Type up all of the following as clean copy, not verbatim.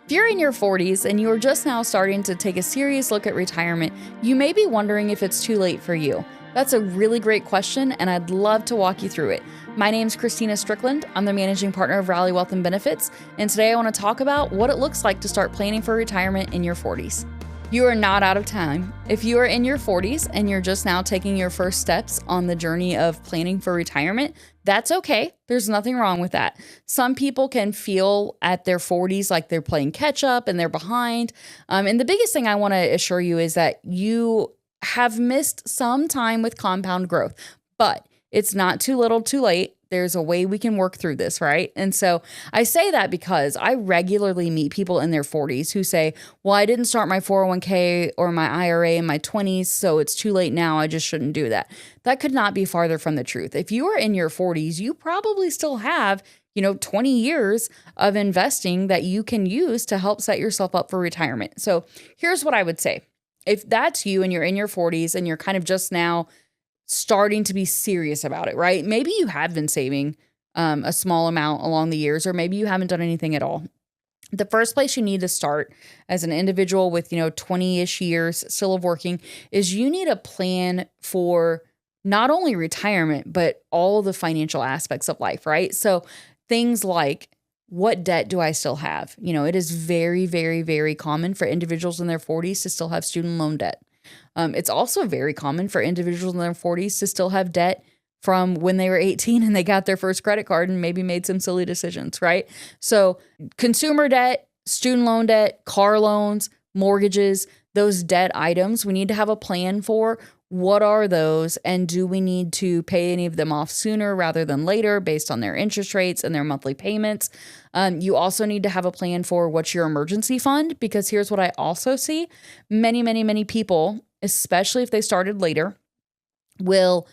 If you're in your 40s and you are just now starting to take a serious look at retirement, you may be wondering if it's too late for you. That's a really great question, and I'd love to walk you through it. My name's Christina Strickland. I'm the managing partner of Rally Wealth and Benefits, and today I want to talk about what it looks like to start planning for retirement in your 40s. You are not out of time. If you are in your 40s and you're just now taking your first steps on the journey of planning for retirement, that's okay. There's nothing wrong with that. Some people can feel at their 40s like they're playing catch up and they're behind. And the biggest thing I want to assure you is that you have missed some time with compound growth, but it's not too little too late. There's a way we can work through this, right? And so I say that because I regularly meet people in their 40s who say, well, I didn't start my 401k or my IRA in my 20s, so it's too late now. I just shouldn't do that. That could not be farther from the truth. If you are in your 40s, you probably still have 20 years of investing that you can use to help set yourself up for retirement. So here's what I would say. If that's you and you're in your 40s and you're kind of just now starting to be serious about it, right? Maybe you have been saving a small amount along the years, or maybe you haven't done anything at all. The first place you need to start as an individual with, 20-ish years still of working is you need a plan for not only retirement, but all the financial aspects of life, right? So things like, what debt do I still have? It is very, very, very common for individuals in their 40s to still have student loan debt. It's also very common for individuals in their 40s to still have debt from when they were 18 and they got their first credit card and maybe made some silly decisions, right? So consumer debt, student loan debt, car loans, mortgages, those debt items, we need to have a plan for what are those, and do we need to pay any of them off sooner rather than later based on their interest rates and their monthly payments. You also need to have a plan for what's your emergency fund, because here's what I also see. Many, many, many people, especially if they started later, will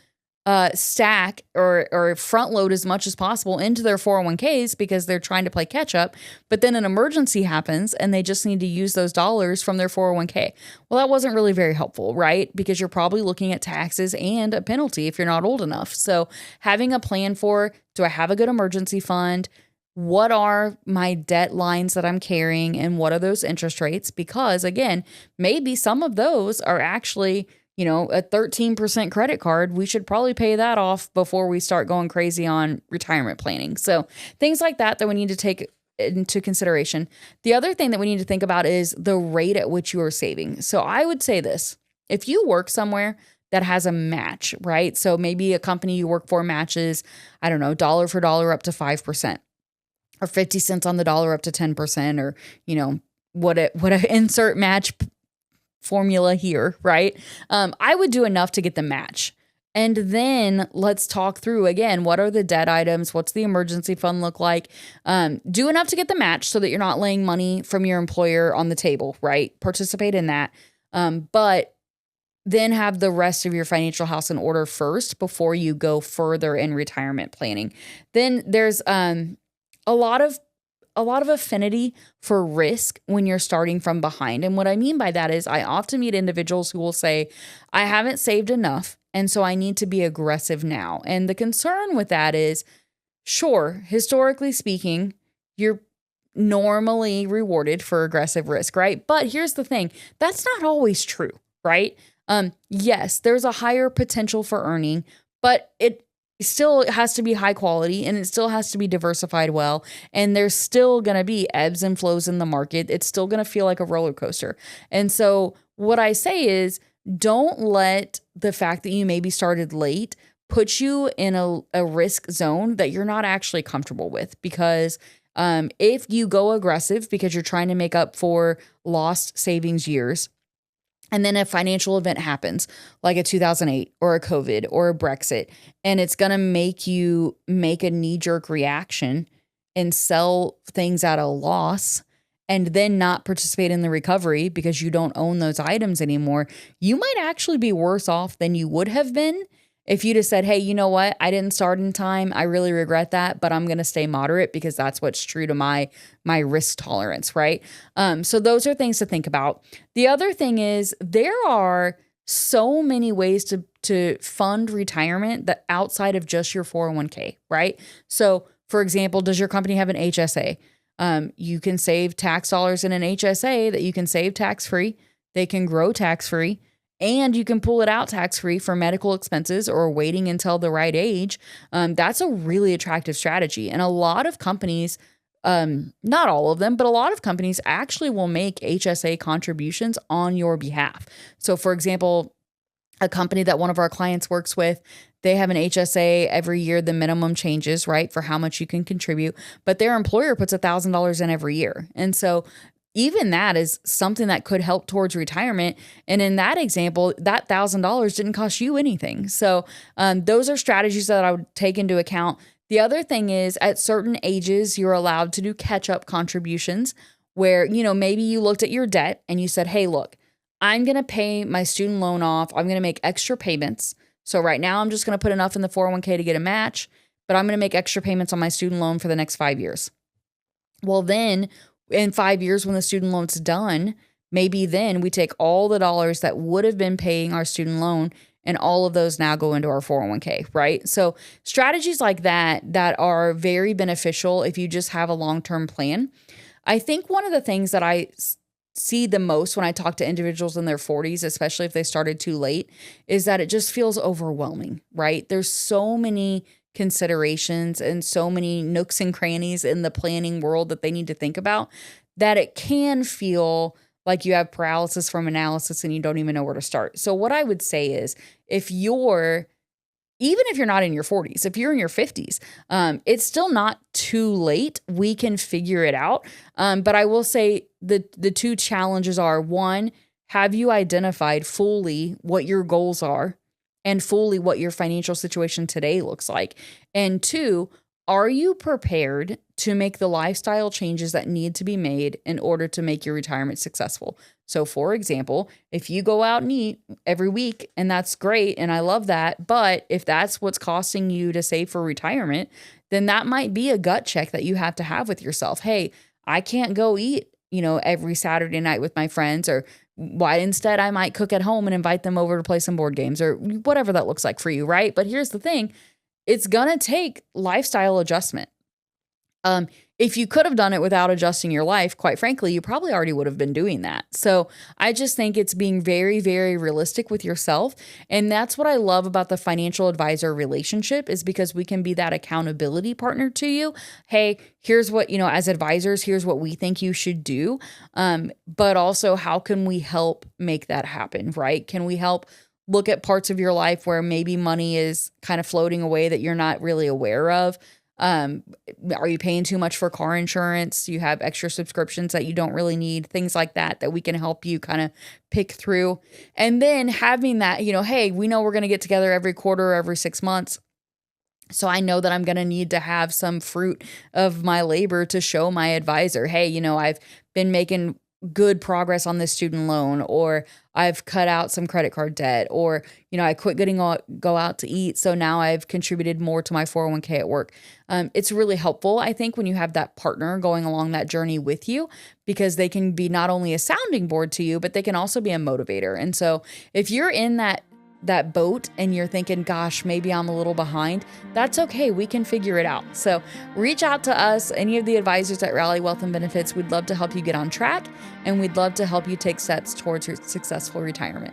stack or front load as much as possible into their 401ks because they're trying to play catch up. But then an emergency happens and they just need to use those dollars from their 401k. Well, that wasn't really very helpful, right? Because you're probably looking at taxes and a penalty if you're not old enough. So having a plan for, do I have a good emergency fund? What are my debt lines that I'm carrying, and what are those interest rates? Because again, maybe some of those are actually a 13% credit card. We should probably pay that off before we start going crazy on retirement planning. So things like that we need to take into consideration. The other thing that we need to think about is the rate at which you are saving. So I would say this: if you work somewhere that has a match, right? So maybe a company you work for matches, I don't know, dollar for dollar up to 5%, or 50 cents on the dollar up to 10%, or, what a insert match formula here, right? I would do enough to get the match. And then let's talk through again, what are the debt items? What's the emergency fund look like? Do enough to get the match so that you're not laying money from your employer on the table, right? Participate in that. But then have the rest of your financial house in order first before you go further in retirement planning. Then there's a lot of affinity for risk when you're starting from behind. And what I mean by that is I often meet individuals who will say, I haven't saved enough, and so I need to be aggressive now. And the concern with that is, sure, historically speaking, you're normally rewarded for aggressive risk, right? But here's the thing, that's not always true, right? Yes, there's a higher potential for earning, but it still has to be high quality, and it still has to be diversified well. And there's still going to be ebbs and flows in the market. It's still going to feel like a roller coaster. And so what I say is, don't let the fact that you maybe started late put you in a risk zone that you're not actually comfortable with. Because if you go aggressive because you're trying to make up for lost savings years, and then a financial event happens, like a 2008 or a COVID or a Brexit, and it's going to make you make a knee-jerk reaction and sell things at a loss, and then not participate in the recovery because you don't own those items anymore, you might actually be worse off than you would have been if you'd have said, hey, you know what? I didn't start in time. I really regret that, but I'm going to stay moderate because that's what's true to my risk tolerance, right? So those are things to think about. The other thing is, there are so many ways to fund retirement that outside of just your 401k, right? So for example, does your company have an HSA? You can save tax dollars in an HSA that you can save tax-free. They can grow tax-free, and you can pull it out tax-free for medical expenses or waiting until the right age. That's a really attractive strategy. And a lot of companies, not all of them, but a lot of companies actually will make HSA contributions on your behalf. So for example, a company that one of our clients works with, they have an HSA every year. The minimum changes, right, for how much you can contribute, but their employer puts $1,000 in every year. And so even that is something that could help towards retirement. And in that example, that $1,000 didn't cost you anything. So those are strategies that I would take into account. The other thing is at certain ages, you're allowed to do catch-up contributions where, maybe you looked at your debt and you said, hey, look, I'm going to pay my student loan off. I'm going to make extra payments. So right now I'm just going to put enough in the 401k to get a match, but I'm going to make extra payments on my student loan for the next 5 years. Well, then in 5 years, when the student loan's done, maybe then we take all the dollars that would have been paying our student loan and all of those now go into our 401k, right? So strategies like that are very beneficial if you just have a long-term plan. I think one of the things that I see the most when I talk to individuals in their 40s, especially if they started too late, is that it just feels overwhelming, right? There's so many considerations and so many nooks and crannies in the planning world that they need to think about that it can feel like you have paralysis from analysis and you don't even know where to start. So what I would say is even if you're not in your 40s, if you're in your 50s, it's still not too late. We can figure it out. But I will say the two challenges are, one, have you identified fully what your goals are and fully what your financial situation today looks like? And two, are you prepared to make the lifestyle changes that need to be made in order to make your retirement successful? So for example, if you go out and eat every week, and that's great, and I love that, but if that's what's costing you to save for retirement, then that might be a gut check that you have to have with yourself. Hey, I can't go eat, every Saturday night with my friends, or why instead I might cook at home and invite them over to play some board games or whatever that looks like for you, right? But here's the thing. It's going to take lifestyle adjustment. If you could have done it without adjusting your life, quite frankly, you probably already would have been doing that. So I just think it's being very, very realistic with yourself. And that's what I love about the financial advisor relationship, is because we can be that accountability partner to you. Hey, here's what, as advisors, here's what we think you should do. But also, how can we help make that happen, right? Can we help look at parts of your life where maybe money is kind of floating away that you're not really aware of? Are you paying too much for car insurance? You have extra subscriptions that you don't really need, things like that we can help you kind of pick through. And then having that, hey, we know we're going to get together every quarter or every 6 months. So I know that I'm going to need to have some fruit of my labor to show my advisor, hey, I've been making good progress on this student loan, or I've cut out some credit card debt, or, I quit go out to eat. So now I've contributed more to my 401k at work. It's really helpful, I think, when you have that partner going along that journey with you, because they can be not only a sounding board to you, but they can also be a motivator. And so if you're in that boat and you're thinking, gosh, maybe I'm a little behind, that's okay. We can figure it out. So reach out to us, any of the advisors at Rally Wealth and Benefits. We'd love to help you get on track, and we'd love to help you take steps towards your successful retirement.